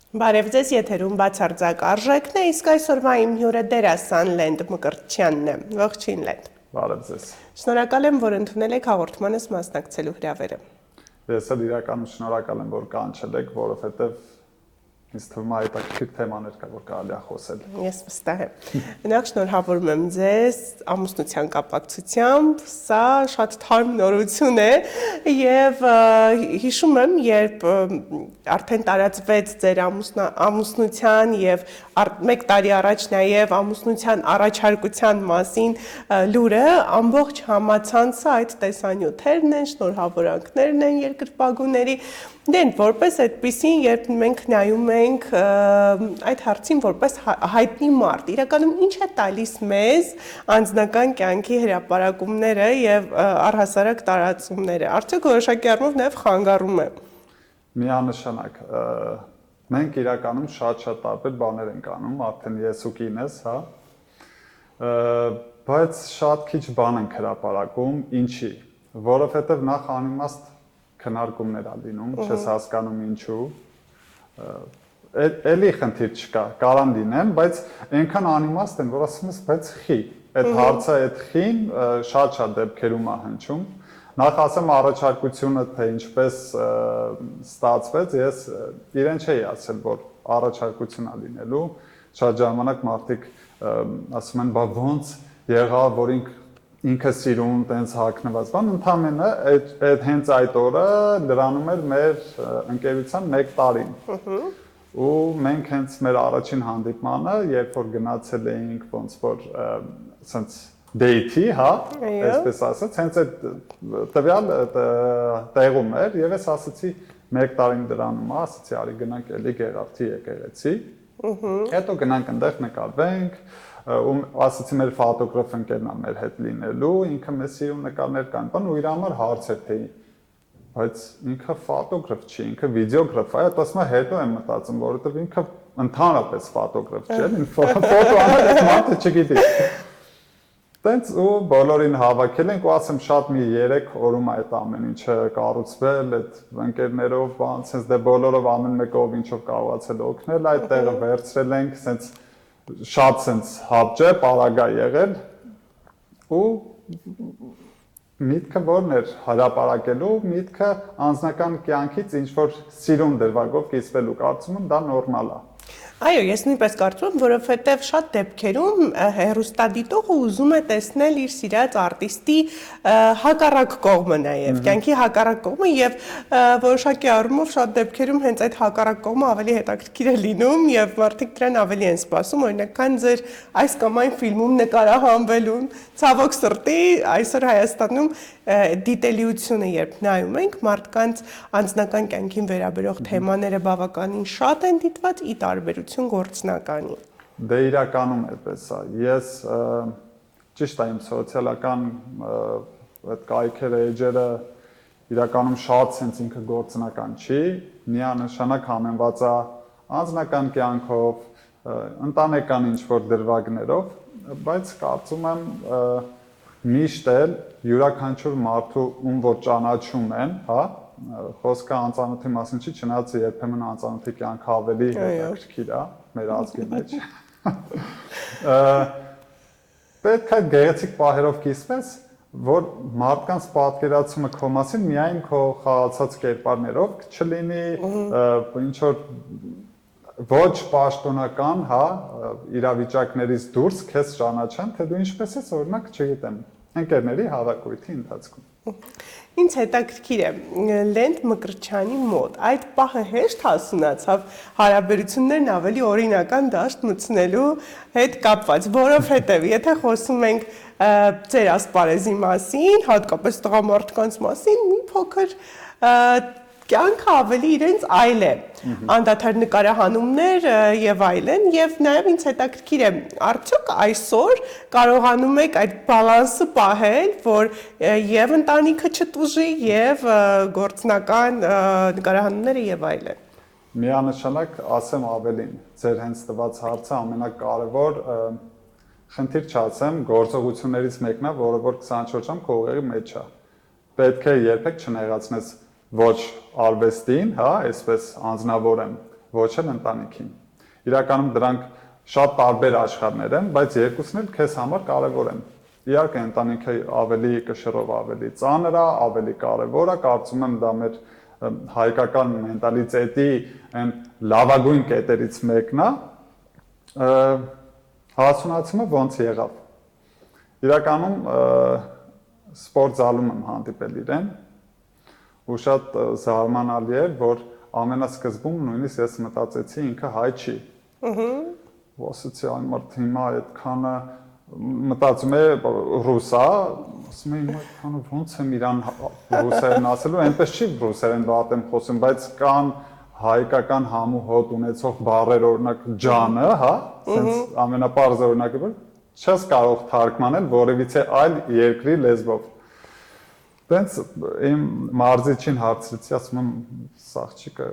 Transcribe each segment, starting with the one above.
Բարև ձեզ, եթերում բացարձակ արժեքն է, իսկ այսօրվա իմ հյուրը դերասան Լենդ Մկրտչյանն է։ Ողջույն Լենդ։ Բարև ձեզ։ Շնորհակալ եմ, որ ընդունել եք հաղորդմանս մասնակցելու հրավերը։ Ես էլ իրականում շնորհակալ եմ, որ կանչել եք, որովհետև ինձ թվում է հետաքրքիր թեմաներ կա, որ կարելի է խոսել։ Ես վստահ եմ։ Նախ շնորհավորում եմ ձեզ ամուսնության կապակցությամբ, սա շատ թարմ նորություն է եւ հիշում եմ, երբ արդեն տարածվեց ձեր ամուսնության եւ 1 տարի առաջ նաեւ ամուսնության առաջարկության մասին լուրը, ամբողջ համացանցը այդ տեսանյութերն են, շնորհավորանքներն են երկրպագուների։ Դեն որպես այդպեսին, երբ մենք նայում ենք այդ հարցին որպես հայտնի մարդ, իրականում ինչ է տալիս մեզ անձնական կյանքի հրապարակումները եւ առհասարակ տարածումները, արդյոք որոշակի առումով նաեւ խանգարում է։ Միանշանակ մենք իրականում շատ տարբեր բաներ ենք անում, արդեն ես ու կինս, հա, բայց շատ քիչ բան ենք հրապարակում, ինչի, որովհետեւ նախ անիմաստ քննարկումներ ա լինում, չես հասկանում ինչու, էլի խնդիր չկա, կարան լինեն, բայց այնքան անիմաստ են, որ ասում ես, բայց խի, այդ հարցը այդ խին շատ դեպքերում ա հնչում, նախ ասեմ առաջարկությունը, թե ինչպես ստացվեց, ես իրեն չէի ասել, որ առաջարկություն ա լինելու, շատ ժամանակ մարդիկ ասում են, բա ոնց եղավ, որ ինքը սիրում, տենց հագնված բան, ընդամենը հենց այդ օրը դրանում էր մեր ընկերության 1 տարին։ Ու մենք հենց մեր առաջին հանդիպմանը, երբ որ գնացել էինք ոնց որ ասենց դեյթի, հա, այսպես ասած, հենց այդ տվյալ տեղում էր եւ ես ասացի 1 տարին դրանում է, ասացի արի գնանք էլի Գեղարդի եկեղեցի։ Հետո գնանք այնտեղ նկարվենք, ու ասացի մեր ֆոտոգրաֆ ընկերն է մեր հետ լինելու, ինքը մեզ սիրում նկարներ կան, բան ու իր համար հարց էր թե բայց ինքը ֆոտոգրաֆ չի, ինքը վիդեոգրաֆ է, այդ ասում է հետո եմ մտածում, որովհետև ինքը ընդհանրապես ֆոտոգրաֆ չէ, ֆոտո անել այդ մարդը չգիտի։ Տենց ու բոլորին հավաքել ենք ու ասեմ շատ մի 3 օրում այդ ամեն ինչը կառուցվել, այդ ընկերներով, բան, sense դե բոլորով ամեն մեկով ինչով կարողացել օգնել, այդ տեղը վերցրել ենք, sense շատ sense հապճե, պարագա եղել ու միտքը որն էր հրապարակելու, միտքը անձնական կյանքից ինչ որ սիրուն դրվագով կիսվելու, կարծում եմ դա նորմալ է։ Այո, ես նույնպես կարծում եմ, որովհետև շատ դեպքերում հեռուստադիտողը ուզում է տեսնել իր սիրած արտիստի հակառակ կողմը նաև, կյանքի հակառակ կողմը եւ որոշակի առումով շատ դեպքերում հենց այդ հակառակ կողմը ավելի հետաքրքիր է լինում եւ մարդիկ դրան ավելի են սպասում, օրինակ, քան ձեր այս կամ այն ֆիլմում նկարահանվելուն։ Ցավոք սրտի, այսօր Հայաստանում դիտելիությունը երբ նայում ենք, մարդկանց անձնական կյանքին վերաբերող թեմաները բավականին շատ են դիտված ի տարբերություն գործնականի։ Դե իրականում էպես է։ Ես ճիշտ է իմ սոցիալական այդ կայքերը, էջերը իրականում շատ sense ինքը գործնական չի, միանշանակ համեմված է անձնական կյանքով, ընտանեկան ինչ-որ դրվագներով, բայց կարծում եմ միշտ էլ յուրաքանչյուր մարդու ում որ ճանաչում են, հա, խոսքը անծանոթի մասին չի, չնայած երբեմն անծանոթի կյանքը ավելի հետաքրքիր է մեր ազգի մեջ։ Պետք է գեղեցիկ պահերով կիսվես, որ մարդկանց պատկերացումը քո մասին միայն քո խաղացած կերպարներով չլինի, ինչ որ ոչ պաշտոնական, հա, իրավիճակներից դուրս քեզ ճանաչեն, թե դու ինչպես ես, օրինակ, չգիտեմ, ընկերների հավաքույթի ընթացքում։ Ինձ հետաքրքիր է Լենդ Մկրտչյանի մոտ այդ պահը հեշտ հասունացավ հարաբերություններն ավելի օրինական դաշտ մտցնելու հետ կապված, որովհետև եթե խոսում ենք ձեր ասպարեզի մասին, հատկապես տղամարդկանց մասին, մի փոքր կյանքը ավելի իրենց այլ է, անդադար նկարահանումներ եւ այլն, եւ նաեւ ինձ հետաքրքիր է, արդյոք այսօր կարողանում եք այդ բալանսը պահել, որ եւ ընտանիքը չտուժի եւ գործնական նկարահանումները եւ այլն։ Միանշանակ ասեմ ավելին, ձեր հենց տված հարցը ամենակարևոր խնդիր չասեմ, գործողություններից մեկն է, որը որ 24 ժամ քո ուղեղի մեջ է։ Պետք է երբեք չնեղացնես ոչ արվեստին, հա, այսպես անձնավոր եմ, ոչ էլ ընտանիքին։ Իրականում դրանք շատ տարբեր աշխարհներ են, բայց երկուսն էլ քեզ համար կարևոր են։ Իհարկե ընտանիքը ավելի կշռով ավելի ծանր է, ավելի կարևոր է, կարծում եմ դա մեր հայկական մենտալիտետի այն լավագույն կետերից մեկն է։ Հասունացումը ոնց եղավ։ Իրականում սպորտզալում եմ հանդիպել իրեն ու շատ զարմանալի էր, որ ամենասկզբում նույնիսկ ես մտածեցի ինքը հայ չի։ Ոսացի այն մարդ հիմա այդքանը մտածում է ռուս է, ասում եմ այդքանը ոնց եմ իրան ռուսերեն ասելու, այնպես չի ռուսերեն վատ եմ խոսում, բայց կան հայկական համ ու հոտ ունեցող բառեր, օրինակ ջանը, հա, sense ամենապարզ օրինակը որ չես կարող թարգմանել որևիցե այլ երկրի լեզվով։ Տենց իմ մարզիչին հարցրեցի, ասում եմ սաղճիկը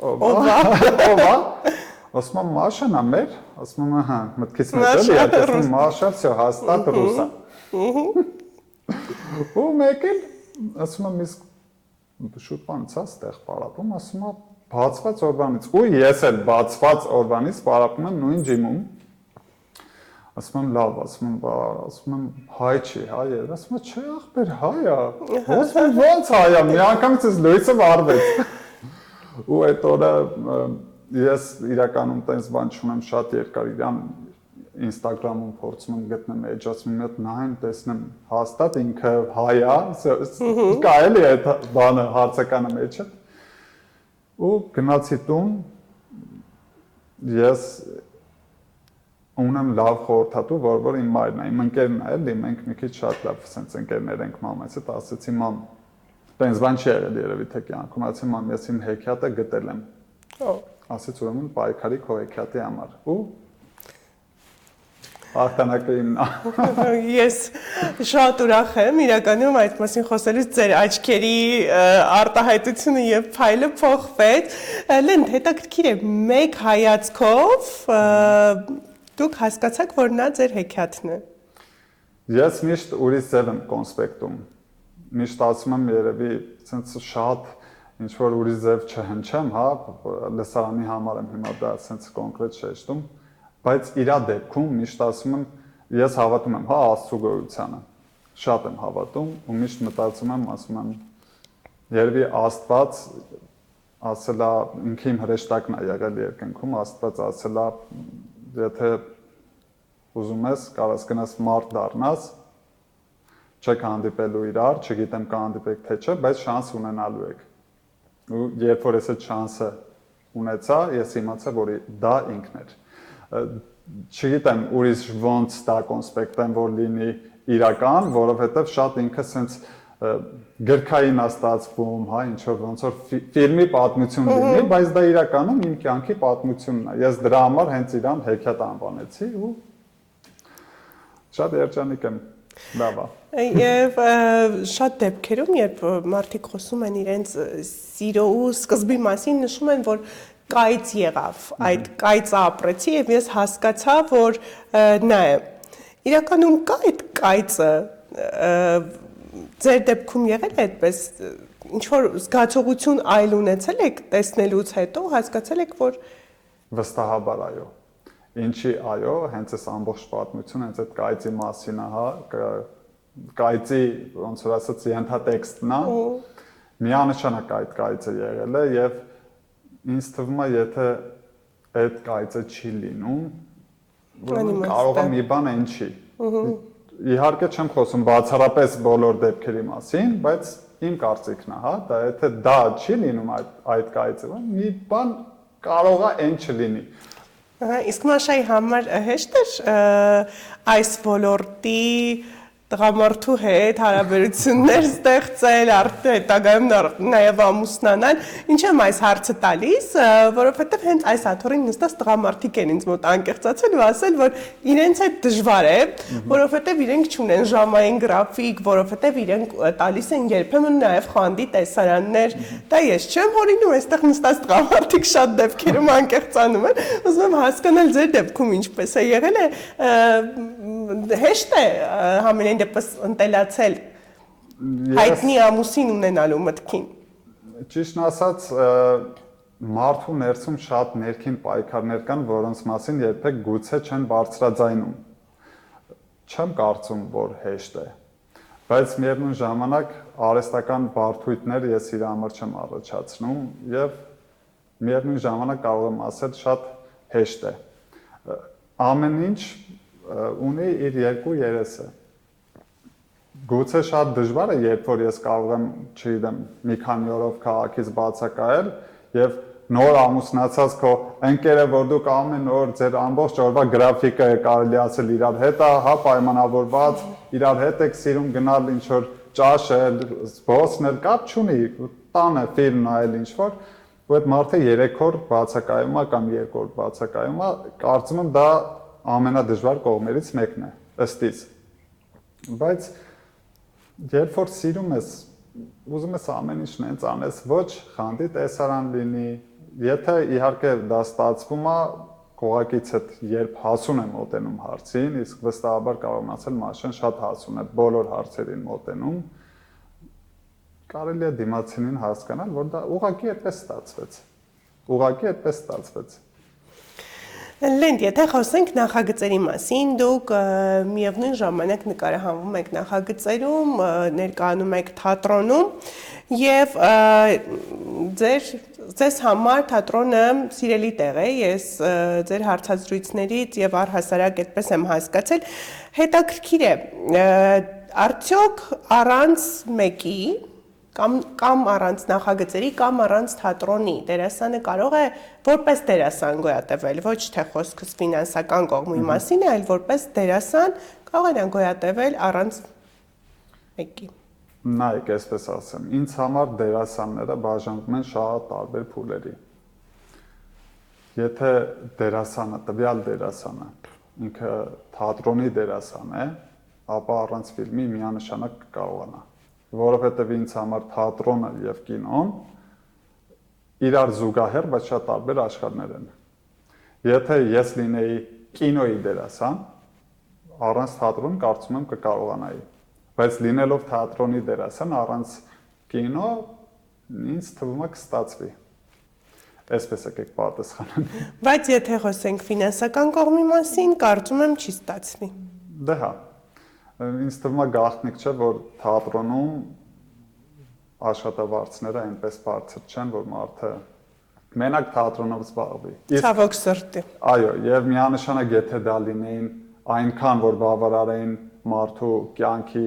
ով է։ Ասում եմ Մաշան է մեր, ասում եմ ահա, մտքից մեծ է, ասում Մաշա, всё, հաստատ ռուս է։ Ու մեկ էլ ասում եմ իսկ շուտ բանից է ստեղ պարապում, ասում եմ բացված օրվանից։ Ու ես էլ բացված օրվանից պարապում եմ նույն ջիմում։ Ասում եմ լավ, ասում եմ հայ չի, հայ է, ասում եմ չէ ախպեր հայ է։ Ոնց հայ է, մի անգամից ես լույսը վառվեց։ Ու այդ օրը ես իրականում տենց բան չունեմ շատ երկար իրան Instagram-ում փորձում եմ գտնեմ էջացում մի հատ նայեմ տեսնեմ հաստատ ինքը հայ է, կարելի է այդ բանը հարցականը մեջը։ Ու գնացի տուն ես ունեմ լավ խորհրդատու, որ իմ մայրն է, իմ ընկերն է, էլի մենք մի քիչ շատ լավ sense ընկերներ ենք մամայից, հետ ասեցի մամ, տենց բան չի եղել երևի թե կյանքում, ասեցի մամ, ես իմ հեքիաթը գտել եմ։ Ասեց ուրեմն պայքարի քո հեքիաթի համար։ Ու արտանակը իմն է։ Ես շատ ուրախ եմ իրականում այդ մասին խոսելուց ձեր աչքերի արտահայտությունը եւ փայլը փոխվեց։ Լենդ հետաքրքիր է մեկ հայացքով դուք հասկացաք, որ նա ձեր հեքիաթն է։ Ես միշտ ուրիշ ձև եմ կոնսպեկտում։ Միշտ ասում եմ երևի sense շատ ինչ որ ուրիշ ձև չհնչեմ, հա, լսարանի համար եմ հիմա դա sense կոնկրետ շեշտում, բայց իր դեպքում միշտ ասում եմ, ես հավատում եմ, հա, Աստծո գոյությանը։ Շատ եմ հավատում ու միշտ մտածում եմ, ասում եմ, երևի Աստված ասելա, ինքը իմ հրեշտակն է եղել երկնքում, Աստված ասելա, եթե ուզում ես, կարաս գնաս մարդ դառնաս, չեք հանդիպելու իրար, չգիտեմ կհանդիպեք թե չէ, բայց շանս ունենալու եք։ Ու երբ որ ես այդ շանսը ունեցա, ես իմացա, որ դա ինքն էր։ Չգիտեմ ուրիշ ոնց դա կոնսպեկտեմ, որ լինի իրական, որովհետև շատ ինքը սենց գրքային է ստացվում, հա, ինչ որ ոնց որ ֆիլմի պատմություն լինի, բայց դա իրականում իմ կյանքի պատմությունն է։ Ես դրա համար հենց իրան հեքիաթ անվանեցի ու շատ երջանիկ եմ։ Լավ է։ Եվ շատ դեպքերում, երբ մարդիկ խոսում են իրենց սիրո ու սկզբի մասին, նշում են, որ կայծ եղավ, այդ կայծը ապրեցի եւ ես հասկացա, որ նա է։ Իրականում կա այդ կայծը ձեր դեպքում եղել է այդպես ինչ որ զգացողություն այլ ունեցել եք տեսնելուց հետո հասկացել եք որ վստահաբար այո ինչի այո հենց այս ամբողջ պատմությունը հենց այդ կայծի մասին է հա կայծի ոնց որ ասած ենթատեքստն է միանշանակ այդ կայծը եղել է եւ ինձ թվում է եթե այդ կայծը չի լինում կարող է մի բան այն չի Իհարկե չեմ խոսում բացառապես բոլոր դեպքերի մասին, բայց իմ կարծիքն է, հա, դա եթե դա չի լինում այդ կայծը, մի բան կարող է այն չլինի։ Ահա, իսկ Մաշայի համար հեշտ է այս ոլորտի տղամարդու հետ հարաբերություններ ստեղծել, հետագայում նաև ամուսնանալ, ինչ եմ այս հարցը տալիս, որովհետև հենց այս աթոռին նստած տղամարդիկ են ինձ մոտ անկեղծացել ու ասել, որ իրենց հետ դժվար է, որովհետև իրենք չունեն ժամային գրաֆիկ, որովհետև իրենք տալիս են երբեմն նաև խանդի տեսարաններ, դա ես չեմ հորինում, այստեղ նստած տղամարդիկ շատ դեպքերում անկեղծանում են, ուզում եմ հասկանալ ձեր դեպքում ինչպես է եղել է, հեշտ է համենայն դեպս ընտելացել հայտնի ամուսին ունենալու մտքին։ Ճիշտն ասած, մարդու ներսում շատ ներքին պայքարներ կան, որոնց մասին երբեք գուցե չեն բարձրաձայնում։ Չեմ կարծում, որ հեշտ է, բայց միևնույն ժամանակ արհեստական բարդույթներ ես իր համար չեմ առաջացնում եւ միևնույն ժամանակ կարող եմ ասել շատ հեշտ է։ Ամեն ինչ ունի իր երկու երեսը։ Գուցե շատ դժվար է, երբ որ ես կարող եմ, չգիտեմ, մի քանի օրով քաղաքից բացակայել եւ նոր ամուսնացած քո ընկերը, որ դուք ամեն օր ձեր ամբողջ օրվա գրաֆիկը կարելի ասել իրար հետ է, հա, պայմանավորված, իրար հետ եք սիրում գնալ ինչ որ ճաշել, զբոսնել, կապ չունի, տանը ֆիլմ նայել ինչ որ, ու այդ մարդը 3 օր բացակայում է կամ 2 օր բացակայում է, կարծում եմ դա ամենադժվար կողմերից մեկն է, ըստից։ Բայց երբ որ սիրում ես, ուզում ես ամեն ինչ նենց անես, ոչ խանդի տեսարան լինի, եթե իհարկե դա ստացվում է, կողակից հետ երբ հասուն է մոտենում հարցին, իսկ վստահաբար կարող եմ ասել Մաշեն շատ հասուն է բոլոր հարցերին մոտենում, կարելի է դիմացինին հասկանալ, որ դա ուղղակի այդպես ստացվեց։ Ուղղակի այդպես ստացվեց։ Լենդ, եթե խոսենք նախագծերի մասին, դուք միևնույն ժամանակ նկարահանվում եք նախագծերում, ներկայանում եք թատրոնում եւ ձեզ համար թատրոնը սիրելի տեղ է, ես ձեր հարցազրույցներից եւ առհասարակ այդպես եմ հասկացել, հետաքրքիր է, արդյոք առանց մեկի կամ առանց նախագծերի կամ առանց թատրոնի դերասանը կարող է որպես դերասան գոյատևել, ոչ թե խոսքս ֆինանսական կողմի մասին է, այլ որպես դերասան կարող է նա գոյատևել առանց մեկի։ Նայեք, այսպես ասեմ, ինձ համար դերասանները բաժանվում են շատ տարբեր փուլերի։ Եթե դերասանը, տվյալ դերասանը ինքը թատրոնի դերասան է, ապա առանց ֆիլմի միանշանակ կկարողանա, որովհետև ինձ համար թատրոնը եւ կինոն իրար զուգահեռ, բայց շատ տարբեր աշխարհներ են։ Եթե ես լինեի կինոյի դերասան, առանց թատրոն կարծում եմ կկարողանայի, բայց լինելով թատրոնի դերասան առանց կինո ինձ թվում է կստացվի։ Այսպես եկեք պատասխանեմ։ Բայց եթե խոսենք ֆինանսական կողմի մասին, կարծում եմ չի ստացվի։ Դե հա։ Ինձ թվում է գաղտնիք չէ, որ թատրոնում աշխատավարձները այնպես բարձր չեն, որ մարդը մենակ թատրոնով զբաղվի։ Ցավոք սրտի։ Այո, եւ միանշանակ եթե դա լինեին այնքան, որ բավարարեին մարդու կյանքի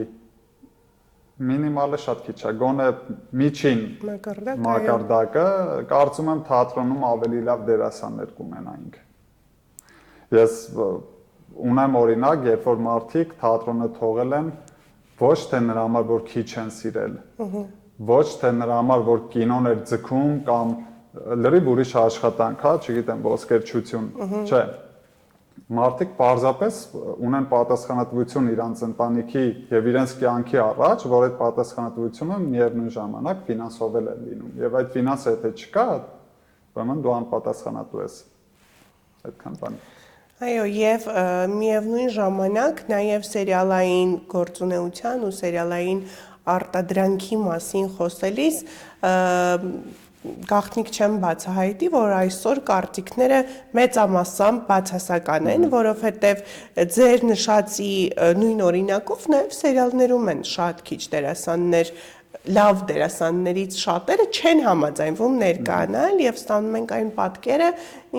մինիմալը շատ քիչ է, գոնե միջին մակարդակը, կարծում եմ թատրոնում ավելի լավ դերասաններ կունենայինք։ Ես ունեմ օրինակ, երբ որ մարդիկ թատրոնը թողել են ոչ թե նրա համար, որ քիչ են սիրել, ոչ թե նրա համար, որ կինոն էր ձգում կամ լրիվ ուրիշ աշխատանք, հա, չգիտեմ, ոսկերչություն, չէ։ Մարդիկ պարզապես ունեն պատասխանատվություն իրանց ընտանիքի եւ իրենց կյանքի առաջ, որ այդ պատասխանատվությունը միևնույն ժամանակ ֆինանսով է լինում։ Եվ այդ ֆինանսը եթե չկա, ուրեմն դու անպատասխանատու ես։ Այդքան բան։ Այո, եւ միևնույն ժամանակ նաեւ սերիալային գործունեության ու սերիալային արտադրանքի մասին խոսելիս գաղտնիք չեմ բացահայտի, որ այսօր կարծիքները մեծամասամբ բացասական են, որովհետև ձեր նշածի նույն օրինակով նաև սերիալներում են շատ քիչ դերասաններ, լավ դերասաններից շատերը չեն համաձայնվում ներկայանալ եւ ստանում ենք այն պատկերը,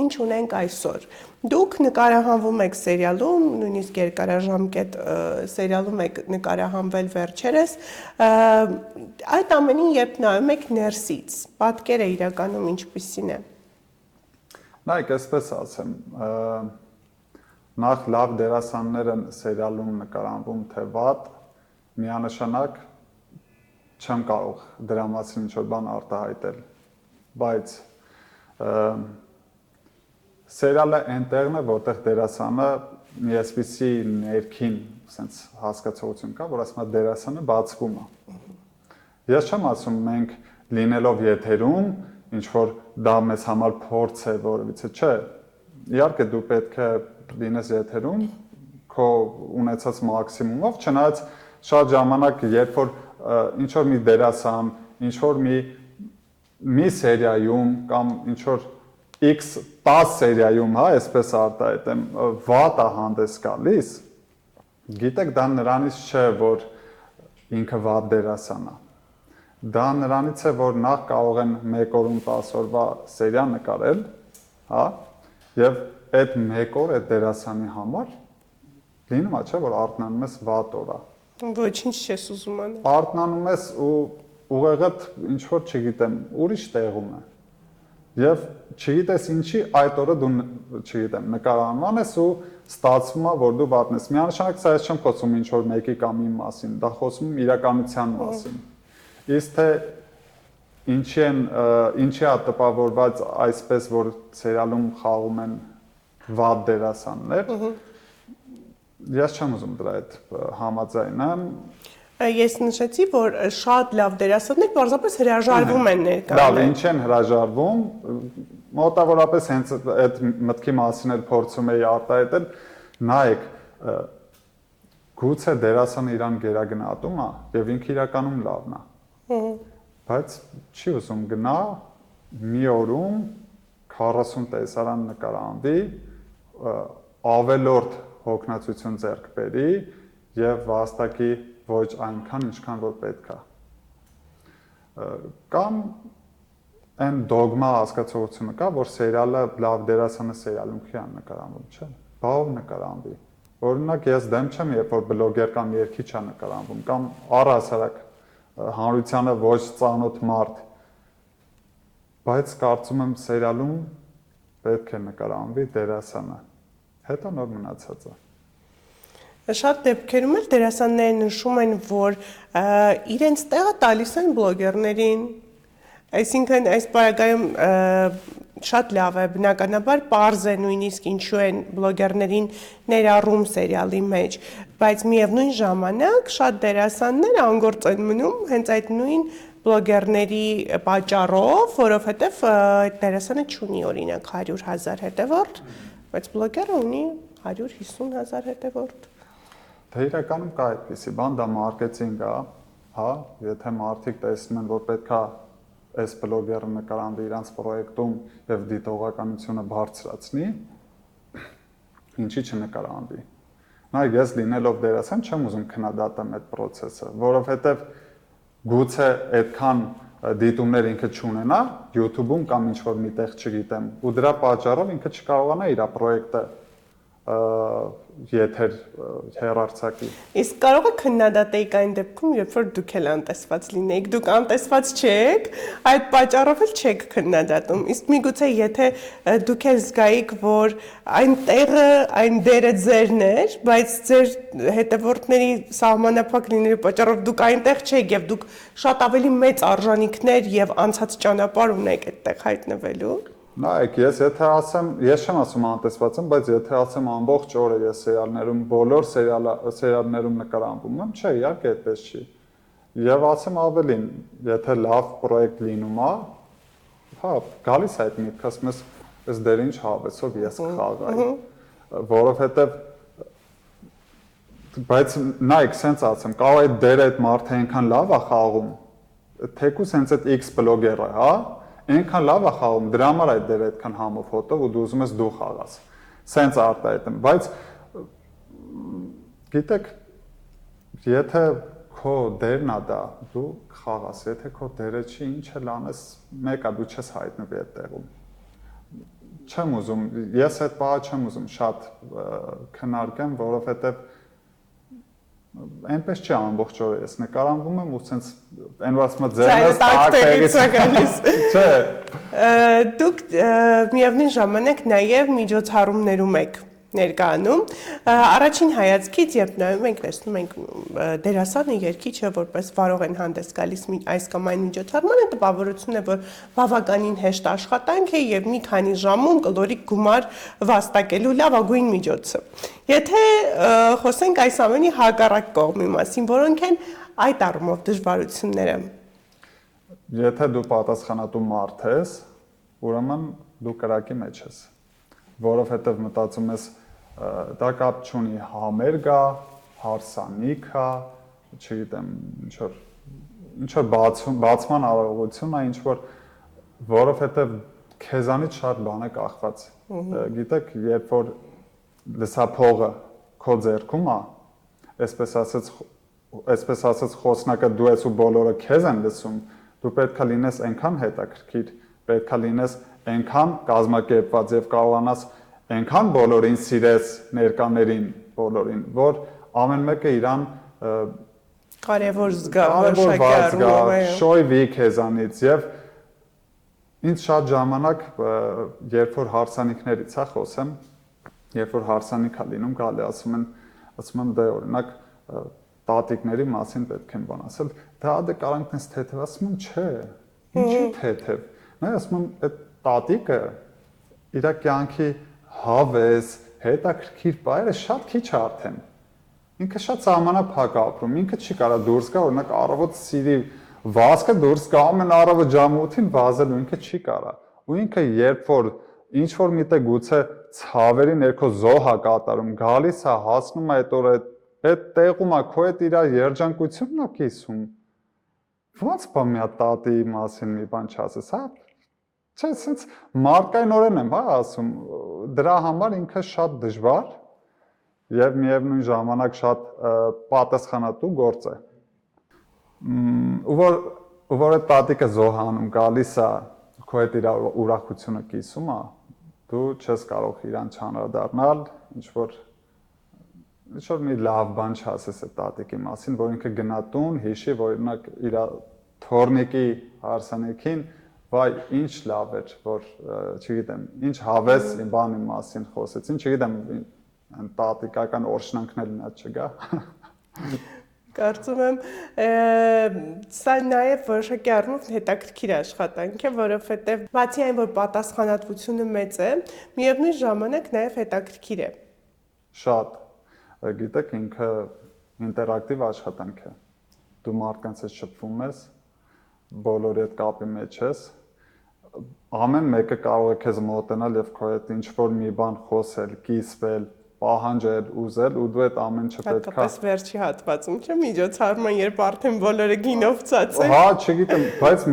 ինչ ունենք այսօր։ Դուք նկարահանվում եք սերիալում, նույնիսկ երկարաժամկետ սերիալում եք նկարահանվել վերջերս, այդ ամենին երբ նայում եք ներսից, պատկերը իրականում ինչպիսին է։ Նայեք, այսպես ասեմ, նախ լավ դերասաններ են սերիալում նկարահանվում, թե վատ, միանշանակ չեմ կարող դրա մասին ինչ-որ բան արտահայտել, բայց սերիալը այնտեղն է, որտեղ դերասանը մի այսպիսի ներքին sense հասկացողություն կա, որ ասում է դերասանը բացվում է։ Ես չեմ ասում մենք լինելով եթերում, ինչ որ դա մեզ համար փորձ է, որովհետեւ չէ։ Իհարկե դու պետք է լինես եթերում քո ունեցած մաքսիմումով, չնայած շատ ժամանակ երբ որ ինչ որ մի դերասան, ինչ որ մի մի սերիայում կամ ինչ որ X 10 սերիայում, հա, այսպես արտահայտեմ, վատ է հանդես գալիս, գիտեք, դա նրանից չէ, որ ինքը վատ դերասան է։ Դա նրանից է, որ նախ կարող են 1 օրում 10 օրվա սերիա նկարել, հա, եւ այդ 1 օր այդ դերասանի համար լինում է, չէ, որ արթնանում ես վատ օր է։ Ոչինչ չես ուզում անել։ Արթնանում ես ու ուղեղդ ինչ որ, չգիտեմ, ուրիշ տեղում է։ Եվ չգիտես ինչի այդ օրը դու, չգիտեմ, նկարահանման ես ու ստացվում է, որ դու վատն ես։ Միանշանակ սա ես չեմ խոսում ինչ որ մեկի կամ իմ մասին, դա խոսում եմ իրականության մասին։ Իսկ թե ինչի է տպավորված այսպես, որ սերիալում խաղում են վատ դերասաններ, ես չեմ ուզում դրա հետ համաձայնեմ։ Ես նշեցի, որ շատ լավ դերասաններ պարզապես հրաժարվում են ներկայանալ։ Լավ, ինչ են հրաժարվում, մոտավորապես հենց այդ մտքի մասին էլ փորձում էի արտահայտել, նայեք, գուցե դերասանը իրան գերագնահատում է եւ ինքը իրականում լավն է։ Բայց չի ուզում գնա մի օրում 40 տեսարան նկարանվի, ավելորդ հոգնածություն ձեռք բերի եւ վաստակի ոչ այնքան, ինչքան որ պետք է։ Կամ այն դոգմա հասկացողությունը կա, որ սերիալը լավ դերասանը սերիալում չի նկարանվում, չէ՞։ Բավ նկարանվի։ Օրինակ ես դեմ չեմ, երբ որ բլոգեր կամ երգիչ է նկարանվում, կամ առհասարակ հանրությանը ոչ ծանոթ մարդ, բայց կարծում եմ սերիալում պետք է նկարանվի դերասանը, հետո նոր մնացածը։ Շատ դեպքերում էլ դերասանները նշում են, որ իրենց տեղը տալիս են բլոգերներին, այսինքն այս պարագայում շատ լավ է, բնականաբար պարզ է նույնիսկ ինչու են բլոգերներին ներառում սերիալի մեջ, բայց միևնույն ժամանակ շատ դերասաններ անգործ են մնում հենց այդ նույն բլոգերների պատճառով, որովհետև այդ դերասանը չունի օրինակ 100,000 հետևորդ, բայց բլոգերը ունի 150,000 հետևորդ։ Դա իրականում կա այդպիսի բան, դա մարքեթինգ է, հա, եթե մարդիկ տեսնում են, որ պետքա այս բլոգերը նկարանվի իրանց պրոյեկտում եւ դիտողականությունը բարձրացնի, ինչի չնկարանվի։ Նայեք, ես լինելով դերասան չեմ ուզում քննադատեմ այդ process-ը, որովհետեւ գուցե այդքան դիտումներ ինքը չունենա YouTube-ում կամ ինչ որ միտեղ չգիտեմ, ու դրա պատճառով ինքը չկարողանա իր պրոյեկտը եթեր հեռարձակի։ Իսկ կարող է քննադատեիք այն դեպքում, երբ որ դուք էլ անտեսված լինեիք, դուք անտեսված չեք, այդ պատճառով էլ չեք քննադատում։ Իսկ միգուցե եթե դուք էլ զգայիք, որ այն տեղը, այն դերը ձերն էր, բայց ձեր հետևորդների սահմանափակ լինելու պատճառով դուք այնտեղ չեք եւ դուք շատ ավելի մեծ արժանինքներ եւ անցած ճանապարհ ունեք այդտեղ հայտնվելու։ Նայեք, ես եթե ասեմ, ես չեմ ասում անտեսված եմ, բայց եթե ասեմ ամբողջ օրը ես սերիալներում, բոլոր սերիալներում նկարանվում եմ, չէ, իհարկե այդպես չի։ Եվ ասեմ ավելին, եթե լավ պրոյեկտ լինում է, հա, գալիս է այդ միտքը, ասում ես, այս դեր ինչ հավեսով ես կխաղայի, որովհետև բայց նայեք, սենց ասեմ, կարող է այդ դերը այդ մարդը այնքան լավ է խաղում, թեկուզ հենց այդ X բլոգերը, հա, այնքան լավ է խաղում, դրա համար այդ դերը այդքան համով հոտով ու դու ուզում ես դու խաղաս։ Սենց արտահայտեմ, բայց գիտեք, եթե քո դերն է դա, դու խաղաս, եթե քո դերը չի, ինչ էլ անես, մեկը դու չես հայտնվի այդ տեղում։ Չեմ ուզում, ես այդ բանը չեմ ուզում շատ քննարկեմ, որովհետև այնպես չի ամբողջ օրը ես նկարանվում եմ ու սենց այն ասում ձերնս տակտերից գալիս։ Չէ։ Դուք միևնույն ժամանակ նաև միջոցառումներում եք ներկայանում։ Առաջին հայացքից, երբ նայում ենք, տեսնում ենք դերասանը, երգիչը որպես վարող են հանդես գալիս այս կամ այն միջոցառմանը, տպավորություն է, որ բավականին հեշտ աշխատանք է եւ մի քանի ժամում կլորիկ գումար վաստակելու լավագույն միջոցը։ Եթե խոսենք այս ամենի հակառակ կողմի մասին, որոնք են այդ առումով դժվարությունները։ Եթե դու պատասխանատու մարդ ես, ուրեմն դու կրակի մեջ ես, որովհետև մտածում ես դա կապ չունի համերգ է, հարսանիք է, չգիտեմ, ինչ որ բացման արարողություն է, ինչ որ որովհետև քեզանից շատ բան է կախված։ Գիտեք, երբ որ լսափողը քո ձեռքում է, այսպես ասած խոսնակը դու ես ու բոլորը քեզ են լսում, դու պետք է լինես այնքան հետաքրքիր, պետք է լինես այնքան կազմակերպված եւ կարողանաս այնքան բոլորին սիրես ներկաներին բոլորին, որ ամեն մեկը իրան կարևոր զգա, շոյվի քեզանից եւ ինձ շատ ժամանակ երբ որ հարսանիքներից է խոսեմ, երբ որ հարսանիք է լինում, գալի ասում եմ դե օրինակ տատիկների մասին պետք է բան ասել, դա դե կարանք նես թեթև, ասում եմ չէ, ինչի թեթև, նայ ասում եմ այդ տատիկը իր կյանքի հավես, հետաքրքիր բայերը շատ քիչ է արդեն։ Ինքը շատ սահմանափակ է ապրում, ինքը չի կարող դուրս գա, օրինակ առավոտ սիրի վազքը դուրս գա, ամեն առավոտ ժամը 8-ին վազելու ինքը չի կարող։ Ու ինքը երբ որ ինչ որ միտեղ գուցե ցավերի ներքո զոհ է կատարում, գալիս է, հասնում է այդ օրը այդ տեղում է քո այդ իր երջանկությունն է կիսում։ Ոնց բա մի հատ տատի մասին մի բան չասես, հա։ Չէ, sense մարկայնորեն եմ, հա, ասում, դրա համար ինքը շատ դժվար եւ միևնույն ժամանակ շատ պատասխանատու գործ է։ Ու որ այդ տատիկը զոհանում գալիս է, քո այդ իր ուրախությունը կիսում է, դու չես կարող իրան չանդրադառնալ, ինչ որ մի լավ բան չասես այդ տատիկի մասին, որ ինքը գնա տուն, հիշի, որ օրինակ իր թորնիկի հարսանիքին, վայ, ինչ լավ էր, որ չգիտեմ, ինչ հավես իմ բանի մասին խոսեցին, չգիտեմ, տատիկական օրշնանքներ նա չգա։ Կարծում եմ, սա նաև որոշակի առումով հետաքրքիր աշխատանք է, որովհետև բացի այն, որ պատասխանատվությունը մեծ է, միևնույն ժամանակ նաև հետաքրքիր է։ Շատ, գիտեք, ինքը ինտերակտիվ աշխատանք է։ Դու մարդկանց հետ շփվում ես, բոլորի հետ կապի մեջ ես, ամեն մեկը կարող է քեզ մոտենալ եւ քո հետ ինչ որ մի բան խոսել, կիսվել, պահանջել, ուզել ու դու այդ ամեն ինչը պետք է հատկապես վերջի հատվածում, չէ՞, միջոցառման, երբ արդեն բոլորը գինով ծածկ են։ Հա, չգիտեմ, բայց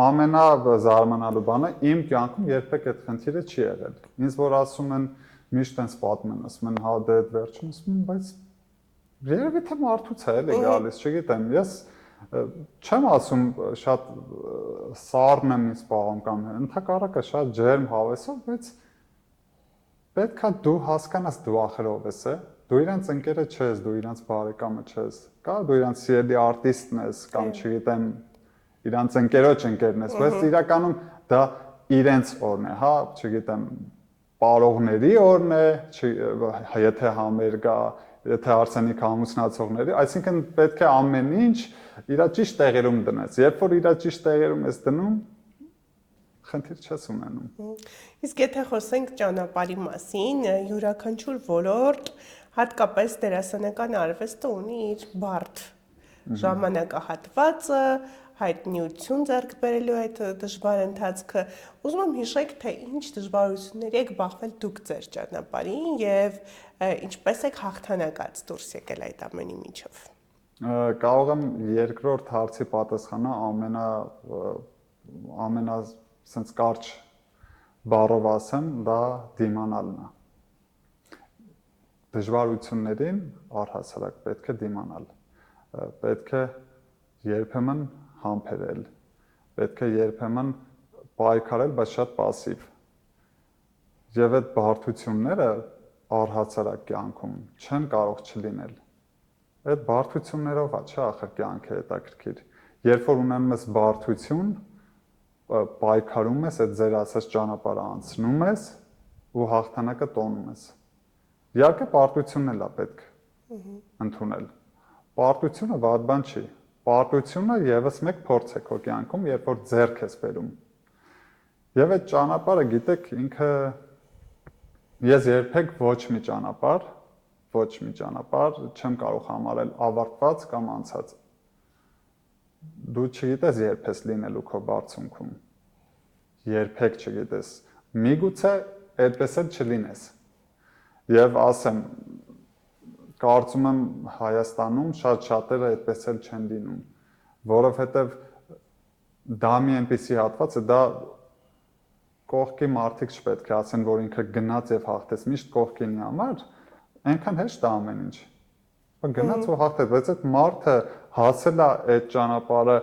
ամենազարմանալու բանը իմ կյանքում երբեք այդ խնդիրը չի եղել։ Ինձ որ ասում են միշտ այնս պատմում են, ասում են, հա, դե այդ վերջում, ասում են, բայց երևի թե մարդուց է էլի գալիս, չգիտեմ, ես չեմ ասում շատ սառն եմ ինձ պահում կամ ընդհակառակը շատ ջերմ հավեսով, բայց պետք է դու հասկանաս դու ախրով ես, դու իրանց ընկերը չես, դու իրանց բարեկամը չես, կա դու իրանց սիրելի արտիստն ես կամ չգիտեմ իրանց ընկերոջ ընկերն ես, բայց իրականում դա իրենց օրն է, հա, չգիտեմ, պարողների օրն է, եթե համեր կա, եթե արսենիք ամուսնացողների, այսինքն պետք է ամեն ինչ իր ճիշտ տեղերում դնես։ Երբ որ իր ճիշտ տեղերում ես դնում, խնդիր չես ունենում։ Իսկ եթե խոսենք ճանապարհի մասին, յուրաքանչյուր ոլորտ, հատկապես դերասանական արվեստը ունի իր բարդ ժամանակահատվածը, հայտնիություն ձեռք բերելու այդ դժվար ընթացքը։ Ուզում եմ հիշեք, թե ինչ դժվարությունների եք բախվել դուք ձեր ճանապարհին եւ ինչպես եք հաղթանակած դուրս եկել այդ ամենի միջով։ Կարող եմ երկրորդ հարցի պատասխանը ամենա sense կարճ բառով ասեմ, դա դիմանալն է։ Դժվարություններին առհասարակ պետք է դիմանալ։ Պետք է երբեմն համբերել, պետք է երբեմն պայքարել, բայց շատ пассив։ Եվ այդ բարդությունները առհասարակ կյանքում չեն կարող չլինել։ Այդ բարդություններով է, չէ, ախր կյանքը հետաքրքիր։ Երբ որ ունենում ես բարդություն, պայքարում ես, այդ ձեր ասած ճանապարհը անցնում ես ու հաղթանակը տոնում ես։ Իհարկե բարդությունն էլ է պետք ընդունել։ Բարդությունը վատ բան չի։ Բարդությունը եւս մեկ փորձ է քո կյանքում, երբ որ ձեռք ես բերում։ Եվ այդ ճանապարհը, գիտեք, ինքը ես երբեք ոչ մի ճանապարհ չեմ կարող համարել ավարտված կամ անցած։ Դու չգիտես երբ ես լինելու քո բարձունքում։ Երբեք չգիտես։ Միգուցե այդպես էլ չլինես։ Եվ ասեմ, կարծում եմ Հայաստանում շատերը այդպես էլ չեն լինում, որովհետև դա մի այնպիսի հատված է, դա կողքի մարդիկ չպետք է ասեն, որ ինքը գնաց եւ հաղթեց, միշտ կողքինի համար, այնքան հեշտ է ամեն ինչ։ Գնաց ու հաղթեց, բայց այդ մարդը հասել է այդ ճանապարհը,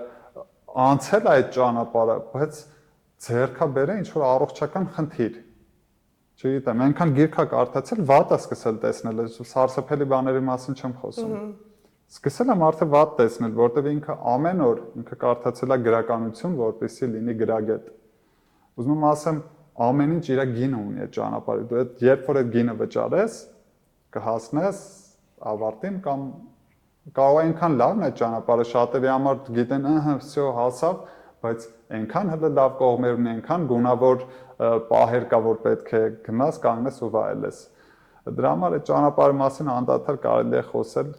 անցել է այդ ճանապարհը, բայց ձեռքա բերել ինչ որ առողջական խնդիր։ Չգիտեմ, այնքան գիրքա կարդացել, վատ է սկսել տեսնել, սարսափելի բաների մասին չեմ խոսում։ Սկսել է մարդը վատ տեսնել, որտեղ ինքը ամեն օր ինքը կարդացել է գրականություն, որպեսզի լինի գրագետ։ Ուզում եմ ասեմ, ամեն ինչ իր գինը ունի այդ ճանապարհը։ Դու այդ երբ որ այդ գինը վճարես, կհասնես ավարտին կամ կարող է այնքան լավն է ճանապարհը, շատերի համար գիտեն, վсё հասավ, բայց այնքան հələ լավ կողմեր ունի, այնքան գունավոր պահեր կա, որ պետք է գնաս, կանգնես ու վայելես։ Դրա համար այդ ճանապարհի մասին անդադար կարելի է խոսել,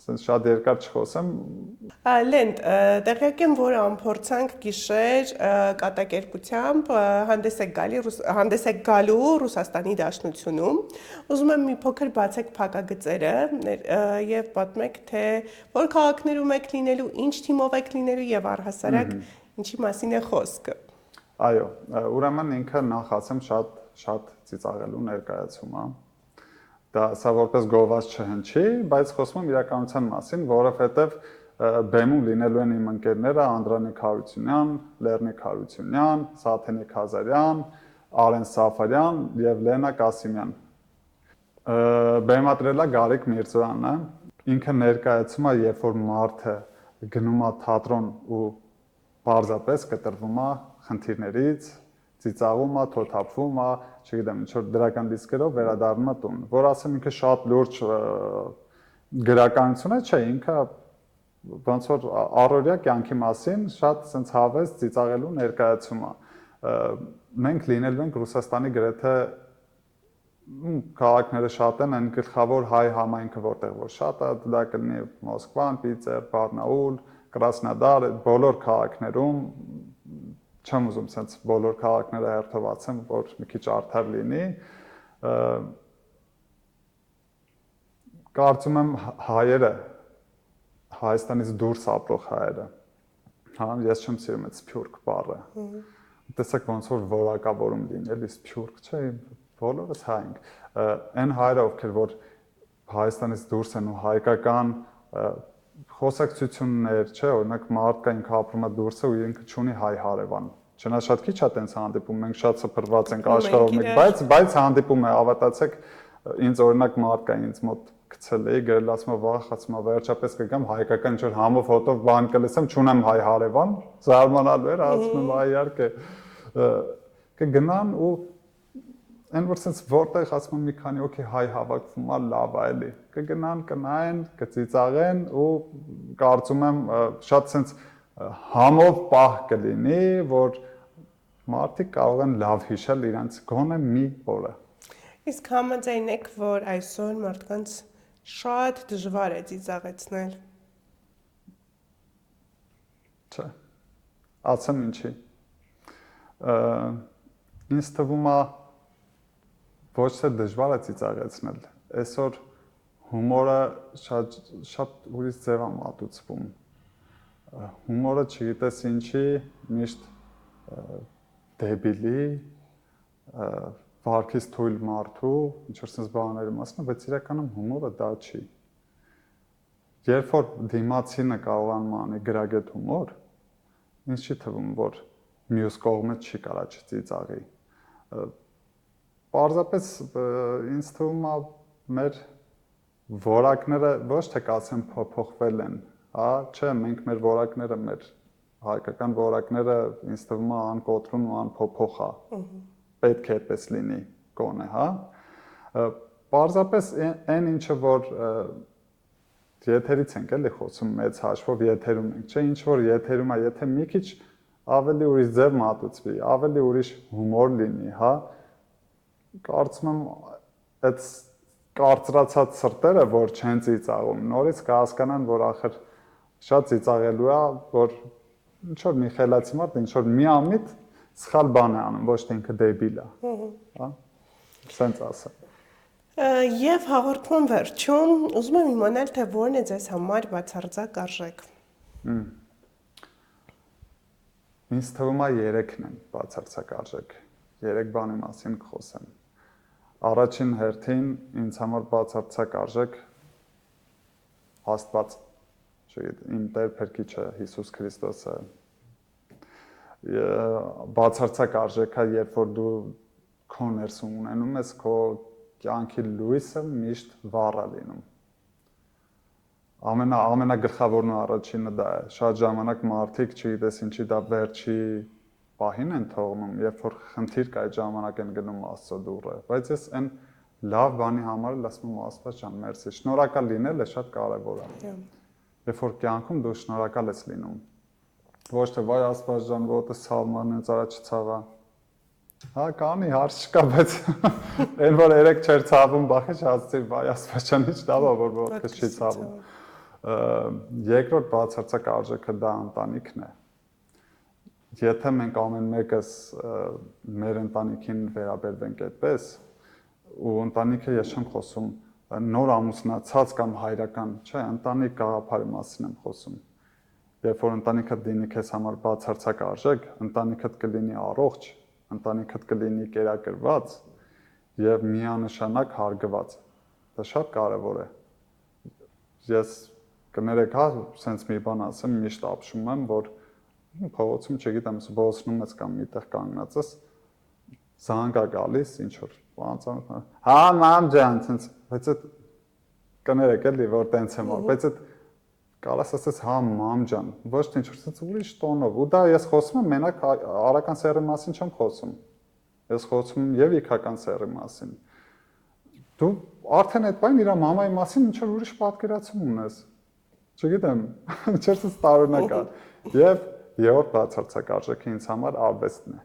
ասես շատ երկար չխոսեմ։ Լենդ, տեղյակ եմ, որ ամփորձանք գիշեր կատակերգությամբ հանդես եք գալու Ռուսաստանի Դաշնությունում։ Ուզում եմ մի փոքր բացեք փակագծերը եւ պատմեք, թե որ քաղաքներում եք լինելու, ինչ թիմով եք լինելու եւ առհասարակ ինչի մասին է խոսքը։ Այո, ուրեմն ինքը նախ ասեմ շատ ծիծաղելու ներկայացում է։ Դա սա որպես գովազ չհնչի, բայց խոսում եմ իրականության մասին, որովհետև բեմում լինելու են իմ ընկերները Անդրանիկ Հարությունյան, Լեռնիկ Հարությունյան, Սաթենիկ Հազարյան, Արեն Սաֆարյան եւ Լենա Կասիմյան։ Բեմադրելա Գարիկ Միրզոյանը, ինքը ներկայացում է, երբ որ մարդը գնում է թատրոն ու պարզապես կտրվում է խնդիրներից, ծիծաղում է, թոթափվում է, չգիտեմ, ինչ որ դրական դիսկերով վերադառնում է տուն, որ ասեմ ինքը շատ լուրջ գրականություն է, չէ, ինքը ոնց որ առօրյա կյանքի մասին շատ sense հավես ծիծաղելու ներկայացում է։ Մենք լինելու ենք Ռուսաստանի գրեթե քաղաքները շատ են, այն գլխավոր հայ համայնքը որտեղ որ շատ է, դա կլինի Մոսկվան, Պիտեր, Բարնաուլ, Կրասնոդար, բոլոր քաղաքներում չեմ ուզում sense բոլոր քաղաքները հերթովացեմ, որ մի քիչ արդար լինի։ Կարծում եմ հայերը, Հայաստանից դուրս ապրող հայերը, հա, ես չեմ սիրում այդ սփյուռք բառը։ Տեսեք ոնց որ որակավորում լինի, էլի սփյուռք չէ, բոլորս հայ ենք։ Այն հայերը, ովքեր որ Հայաստանից դուրս են ու հայկական խոսակցություններ, չէ, օրինակ մարդկա ինքը ապրում է դուրս ու ինքը չունի հայ հարևան։ Չնա շատ քիչ է տենց հանդիպում, մենք շատ սփռված ենք աշխարհով մեկ, բայց հանդիպում է, հավատացեք, ինձ օրինակ մարդկա ինձ մոտ գցել էի, գրել ասում վախ, ասում վերջապես կգամ հայկական ինչ-որ համով ֆոտով բան կլսեմ, չունեմ հայ հարևան, զարմանալու էր, ասում եմ այ իհարկե կգնան ու այն որ sense որտեղ ասում եմ մի քանի օքեյ հայ հավաքվում է լավ է էլի կգնան կնայեն կծիծաղեն ու կարծում եմ շատ sense համով պահ կլինի որ մարդիկ կարող են լավ հիշել իրենց գոնե մի օրը իսկ համաձայն եք որ այսօր մարդկանց շատ դժվար է ծիծաղեցնել չէ ասեմ ինչի ինձ թվում է ոչ թե դժվար է ծիծաղեցնել այսօր հումորը շատ ուրիշ ձև է մատուցվում հումորը չգիտես ինչի միշտ դեբիլի վարքից թույլ մարդու ինչ-որ sense բաների մասն է բայց իրականում հումորը դա չի երբ որ դիմացինը կարողանում անի գրագետ հումոր ինձ չի թվում որ մյուս կողմը չի կարա չծիծաղի պարզապես ինձ թվում է մեր որակները ոչ թե կասեմ փոփոխվել են հա չէ մենք մեր որակները մեր հայկական որակները ինձ թվում է անկոտրուն ու անփոփոխ է պետք է այդպես լինի գոնե հա պարզապես այն ինչը որ եթերից ենք էլի խոսում մեծ հաշվով եթերում ենք չէ ինչ որ եթերում է եթե մի քիչ ավելի ուրիշ ձև մատուցվի ավելի ուրիշ հումոր լինի հա կարծում եմ այդ կարծրացած սրտերը որ չեն ծիծաղում նորից կհասկանան որ ախր շատ ծիծաղելու է որ ինչ որ մի խելացի մարդ ինչ որ միամիտ սխալ բան է անում ոչ թե ինքը դեբիլ է հա սենց ասեմ Եվ հաղորդման վերջում ուզում եմ իմանալ թե որն է ձեզ համար բացարձակ արժեք Ինձ թվում է 3-ն են բացարձակ արժեք 3 բանի մասին կխոսեմ։ Առաջին հերթին ինձ համար բացարձակ արժեք Աստված, իմ Տեր Փրկիչը Հիսուս Քրիստոսը։ Բացարձակ արժեք է, երբ որ դու քո ներսում ունենում ես քո կյանքի լույսը միշտ վառ է լինում։ Ամենագլխավորն ու առաջինը դա է։ Շատ ժամանակ մարդիկ չգիտես ինչի դա վերջի պահին են թողնում, երբ որ խնդիր կա այդ ժամանակ են գնում Աստծո դուռը, բայց ես այն լավ բանի համար էլ ասում եմ Աստված ջան, մերսի, շնորհակալ լինելը շատ կարևոր է։ Երբ որ կյանքում դու շնորհակալ ես լինում, ոչ թե վայ Աստված ջան, ոտս ցավման ինձ արա չցավա։ Հա, կանի հարց չկա, բայց այն որ երեք չեր ցավում, բախի չհասցի, վայ Աստված ջան, ինչ լավ է, որ ոտքս չի ցավում։ Երկրորդ բացարձակ արժեքը դա ընտանիքն է։ Եթե մենք ամեն մեկս մեր ընտանիքին վերաբերվենք այդպես, ու ընտանիքը ես չեմ խոսում նոր ամուսնացած կամ հայրական, չէ, ընտանիք գաղափարի մասին եմ խոսում։ Երբ որ ընտանիքդ լինի քեզ համար բացարձակ արժեք, ընտանիքդ կլինի առողջ, ընտանիքդ կլինի կերակրված եւ միանշանակ հարգված։ Դա շատ կարեւոր է։ Ես կներեք, հա, sense մի բան ասեմ, միշտ ապշում եմ, որ փողոցում, չգիտեմ, զբոսնում ես կամ միտեղ կանգնած ես, զանգա գալիս, ինչ որ բանցան։ Հա, մամ ջան, sense, բայց այդ կներեք էլի, որ տենց եմ, բայց այդ կարաս ասես, հա, մամ ջան, ոչ թե ինչ որ sense ուրիշ տոնով։ Ու դա ես խոսում եմ մենակ արական սեռի մասին չեմ խոսում։ Ես խոսում եմ եւ իքական սեռի մասին։ Դու արդեն այդ բան իր մամայի մասին ինչ որ ուրիշ պատկերացում ունես։ Չգիտեմ, չերսս տարօրինակ է։ Եվ երրորդ բացարձակ արժեքը ինձ համար արվեստն է։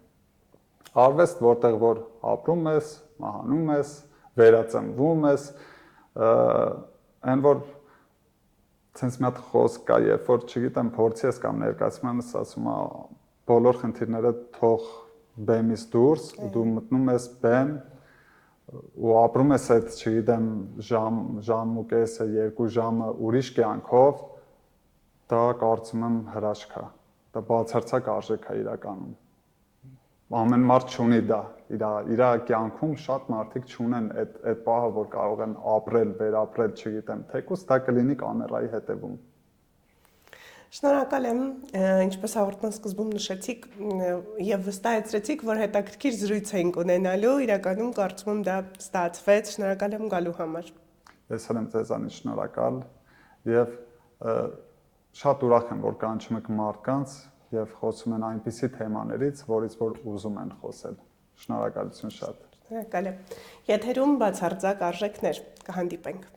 Արվեստ, որտեղ որ ապրում ես, մահանում ես, վերածնվում ես, այն որ sense մի հատ խոսք կա, երբ որ չգիտեմ, փորձի ես կամ ներկայացնում ես, ասում է բոլոր խնդիրները թող բեմից դուրս, ու դու մտնում ես բեմ ու ապրում ես այդ, չգիտեմ, ժամ ու կեսը, 2 ժամը ուրիշ կյանքով, դա կարծում եմ հրաշք է։ Դա բացարձակ արժեք է իրականում։ Ամեն մարդ չունի դա, իր կյանքում շատ մարդիկ չունեն այդ պահը, որ կարող են ապրել, վերապրել, չգիտեմ, թեկուզ դա կլինի կամերայի հետևում։ Շնորհակալ եմ, ինչպես հաղորդման սկզբում նշեցիք եւ վստահեցրեցիք, որ հետաքրքիր զրույց ենք ունենալու, իրականում կարծում եմ դա ստացվեց, շնորհակալ եմ գալու համար։ Ես եմ ձեզանից շնորհակալ եւ շատ ուրախ եմ, որ կանչում եք մարդկանց եւ խոսում են այնպիսի թեմաներից, որից որ ուզում են խոսել։ Շնորհակալություն շատ։ Շնորհակալ եմ։ Եթերում բացարձակ արժեքներ, կհանդիպենք։